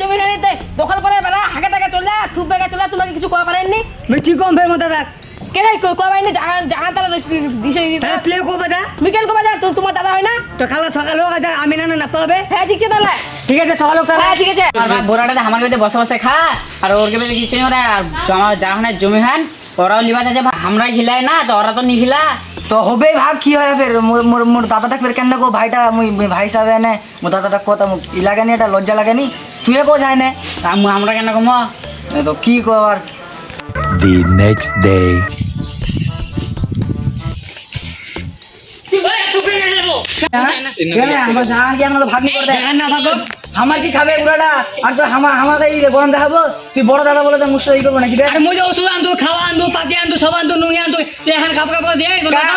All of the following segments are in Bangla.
জমি নিতে দখল করে বেলা হাগে টাকা চলে যা খুব বেগে চলে তোমাকে কিছু করা পারেননি মুই কি কম ফের মতো দেখ কেন কবাইনি জাগান তারা দিছে তাহলে তুই কবে যা বিকেল কবা যা তোমার দাদা হয় না তো খালা সকালে হোক আমি না না পাবে হ্যাঁ ঠিক আছে তাহলে ঠিক আছে সকালে হোক হ্যাঁ ঠিক আছে বোরাটা আমার কাছে বসে বসে খা আর ওর কাছে কিছু নেই ওরা জমা যা জমি হান ওরাও লিবাস আছে আমরা খিলাই না তো ওরা তো নিখিলা তো হবে ভাগ কি হয় ফের মোর দাদাটা ফের কেন গো ভাইটা মুই ভাই হিসাবে এনে মোর দাদাটা কথা ই লাগেনি এটা লজ্জা লাগেনি তুই কো যায় না আমরা কেন কম তো কি কর The next day. আমার জান কি আমরা ভাগ করে দেয় না থাকো আমার কি খাবে বুড়াটা আর তো আমাকে এই গরম দেখাবো তুই বড় দাদা বলে তো মুসা ই করবো নাকি রে আরে মুই ওষুধ আনতো খাওয়া আনতো পাতি আনতো সব আনতো নুঙ্গি আনতো এখন কাপ কাপ দিয়ে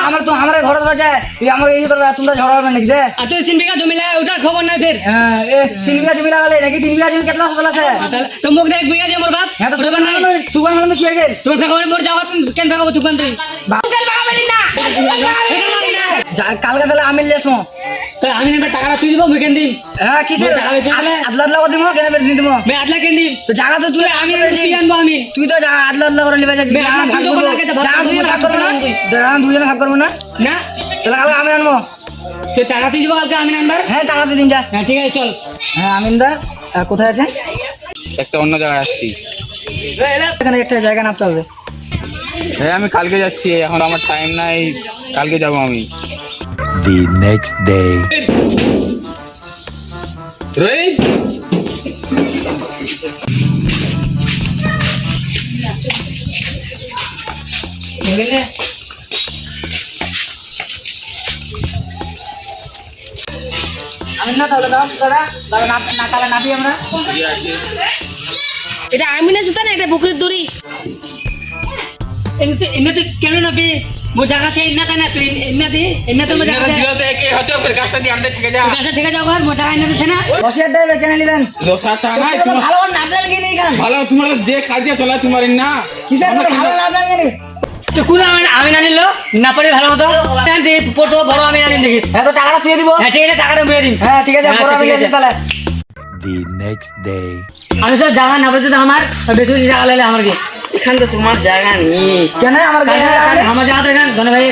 আমার তো আমার ঘরে ধরা যায় তুই আমার এই করবে তোমরা ঝগড়া হবে নাকি রে আর তুই 3 বিঘা জমি লাগা ওটার খবর নাই ফের হ্যাঁ 3 বিঘা জমি লাগালে নাকি 3 বিঘা জমি কেতলা ফসল আছে তো মুখ দেখ বিঘা দিয়ে মোর বাপ হ্যাঁ তো তুই মানে কি হয়ে গেল তোর ফেকা মোর যাওয়া কেন ফেকাবো তুই তুই বিকেল বাগাবাড়ি না কালকে তাহলে আমি লেসমো তো আমি নেবে টাকাটা তুই দিব মুই কেন দিই হ্যাঁ কিসের আদলা আদলা করে দিমো কেন নি দিমো মে আদলা কেন দিই তো জায়গা তো তুই আমি কি আনবো আমি তুই তো আদলা আদলা করে নিবে বে, আদলা ভাগ তুই করবো যখন আগে তো ভাগ জায়গা তুই করবো ভাগ করবো না তুই। জায়গা দুজনে ভাগ করবো না না তাহলে কালকে আমি আনবো তুই টাকা তুই দিব কালকে আমি আনবার হ্যাঁ টাকা দিয়ে দিন যা হ্যাঁ ঠিক আছে চল হ্যাঁ আমিনদা কোথায় আছেন একটা অন্য জায়গায় যাচ্ছি। এখানে একটা জায়গা নামতে হবে হ্যাঁ আমি কালকে যাচ্ছি, এখন আমার টাইম নাই, কালকে যাব আমি। The next day. রোহিত, গেলে আমি না তাহলে দাও দাদা দাদা না তাহলে নাপি আমরা এটা আমি না সুতা না এটা বকরির দড়ি এমনিতে কেন না বে মো জায়গা চাই না তাই না তুই এমনি তো মজা এখানে দিলে তো একে হচ্ছে করে কাজটা দিয়ে আনতে থেকে যা। কাছে থেকে যাও ঘর মোটা আইনা দিছে না 10,000 টাকা কেন নিবেন 10,000 টাকা নাই তোমার, ভালো নাপলেন কি নেই গান ভালো তোমার যে কাজে চলা তোমার না কিসের ভালো নাপলেন কি নেই তো কোন আমি না নিলো না পড়ে ভালো মতো দে পড়তো বড় আমি না নিন দেখিস হ্যাঁ তো টাকাটা তুই দিব হ্যাঁ ঠিক আছে টাকাটা দিয়ে দিন হ্যাঁ ঠিক আছে বড় আমি দিছি তাহলে The next day. আমি স্যার জায়গা না বলতে আমার বেশি বেশি জায়গা লাগলে আমার কি এখানে তো তোমার জায়গা নেই, কেন আমার গায়ে আমার জায়গা তো এখানে ধনে ভাই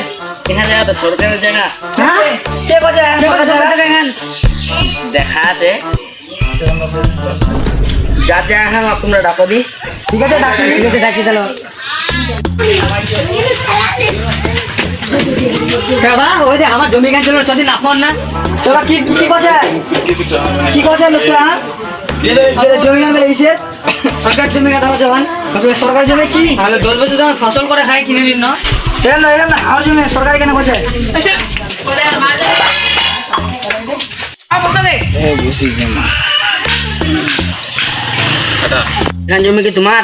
এখানে জায়গা তো সরকারের জায়গা হ্যাঁ কে কথা এখানে দেখা আছে। যার জায়গা খান তোমরা ডাকো দি। ঠিক আছে ডাক্তার ঠিক আছে ডাকি তাহলে বাবা ওই যে আমার জমি গাছ ছিল যদি না ফোন না তোরা কি কি কথা কি কথা লোকটা জমি গান বেরিয়েছে সরকার জমি কথা জবান সরকার জমি কি তাহলে 10 বছর ধরে ফসল করে খাই কিনে নিন না এরকম না আমার জমি সরকারি কেন করছে বুঝি এখান জমি কি তোমার?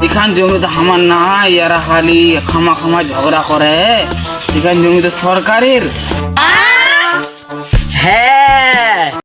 এখান জমি তো আমার না, এরা খালি খামা খামা ঝগড়া করে। এখান জমি তো সরকারের। হ্যাঁ